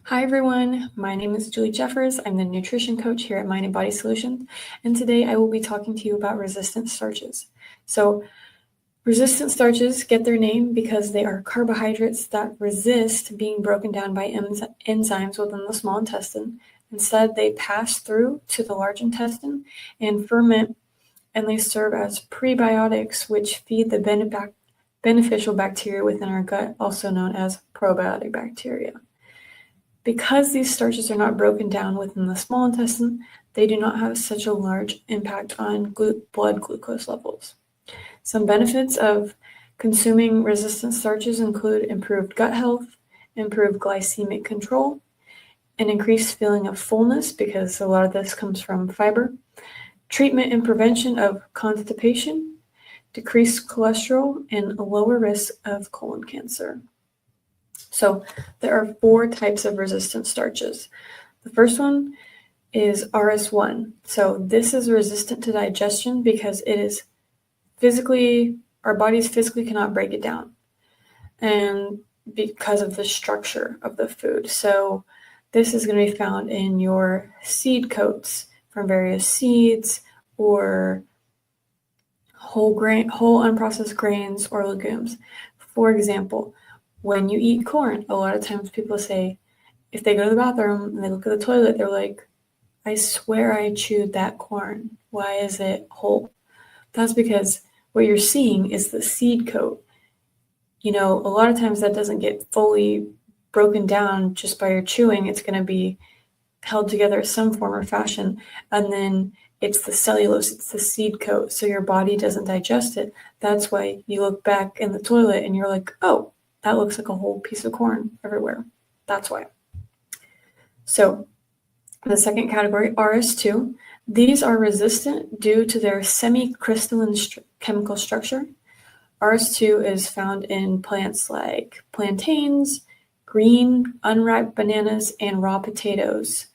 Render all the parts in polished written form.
Hi everyone, my name is Julie Jeffers. I'm the nutrition coach here at Mind and Body Solutions, and today I will be talking to you about resistant starches. So, resistant starches get their name because they are carbohydrates that resist being broken down by enzymes within the small intestine. Instead, they pass through to the large intestine and ferment, and they serve as prebiotics, which feed the beneficial bacteria within our gut, also known as probiotic bacteria. Because these starches are not broken down within the small intestine, they do not have such a large impact on blood glucose levels. Some benefits of consuming resistant starches include improved gut health, improved glycemic control, an increased feeling of fullness because a lot of this comes from fiber, treatment and prevention of constipation, decreased cholesterol, and a lower risk of colon cancer. So there are 4 types of resistant starches. The first one is RS1. So this is resistant to digestion because our bodies physically cannot break it down, and because of the structure of the food. So this is going to be found in your seed coats from various seeds or whole unprocessed grains or legumes. For example, when you eat corn, a lot of times people say, if they go to the bathroom and they look at the toilet, they're like, I swear I chewed that corn. Why is it whole? That's because what you're seeing is the seed coat. A lot of times that doesn't get fully broken down just by your chewing. It's going to be held together in some form or fashion. And then it's the cellulose, it's the seed coat. So your body doesn't digest it. That's why you look back in the toilet and you're like, oh, that looks like a whole piece of corn everywhere. That's why. So the second category, RS2, these are resistant due to their semi-crystalline chemical structure. RS2 is found in plants like plantains, green, unripe bananas, and raw potatoes.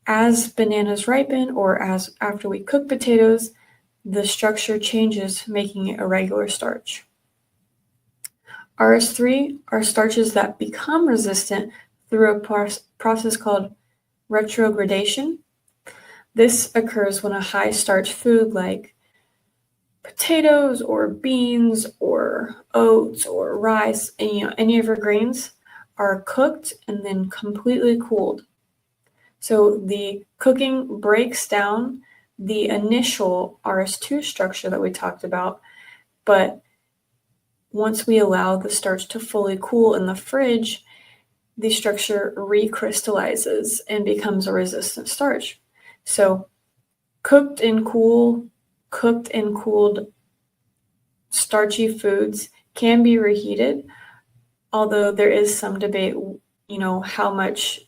As bananas ripen or as after we cook potatoes, the structure changes, making it a regular starch. RS3 are starches that become resistant through a process called retrogradation. This occurs when a high starch food like potatoes or beans or oats or rice, and any of your grains are cooked and then completely cooled. So the cooking breaks down the initial RS2 structure that we talked about, but once we allow the starch to fully cool in the fridge, the structure recrystallizes and becomes a resistant starch. So cooked and cooled starchy foods can be reheated, although there is some debate, how much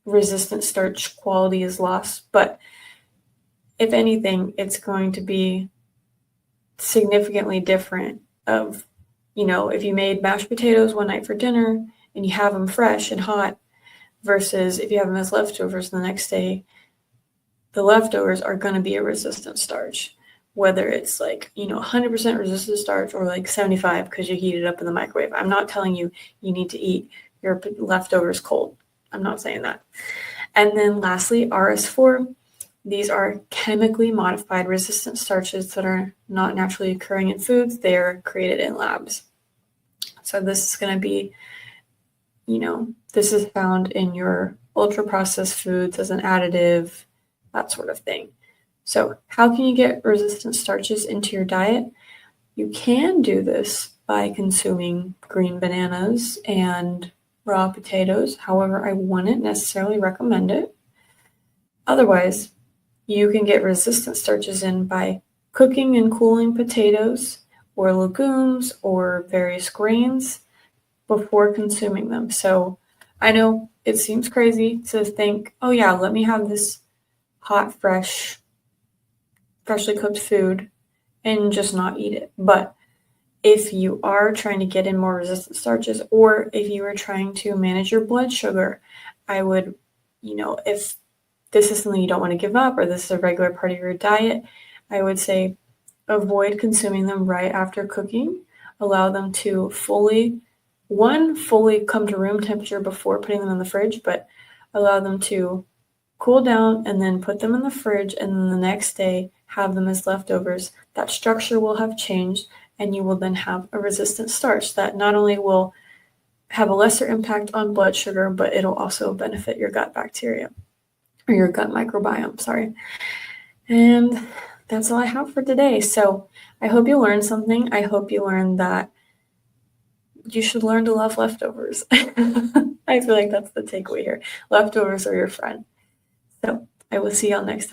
resistant starch quality is lost. But if anything, it's going to be significantly different of, if you made mashed potatoes one night for dinner and you have them fresh and hot versus if you have them as leftovers the next day, the leftovers are going to be a resistant starch, whether it's 100% resistant starch or 75 because you heat it up in the microwave. I'm not telling you need to eat your leftovers cold. I'm not saying that. And then lastly, RS4. These are chemically modified resistant starches that are not naturally occurring in foods. They are created in labs. So this is going to be, this is found in your ultra-processed foods as an additive, that sort of thing. So how can you get resistant starches into your diet? You can do this by consuming green bananas and raw potatoes. However, I wouldn't necessarily recommend it. Otherwise, you can get resistant starches in by cooking and cooling potatoes or legumes or various grains before consuming them. So I know it seems crazy to think, oh yeah, let me have this hot, freshly cooked food and just not eat it. But if you are trying to get in more resistant starches, or if you are trying to manage your blood sugar, I would, if this is something you don't want to give up or this is a regular part of your diet, I would say avoid consuming them right after cooking. Allow them to fully one, fully come to room temperature before putting them in the fridge, but allow them to cool down and then put them in the fridge, and then the next day have them as leftovers. That structure will have changed, and you will then have a resistant starch that not only will have a lesser impact on blood sugar, but it'll also benefit your gut bacteria or your gut microbiome, sorry. And that's all I have for today. So I hope you learned something. I hope you learned that you should learn to love leftovers. I feel like that's the takeaway here. Leftovers are your friend. So I will see y'all next time.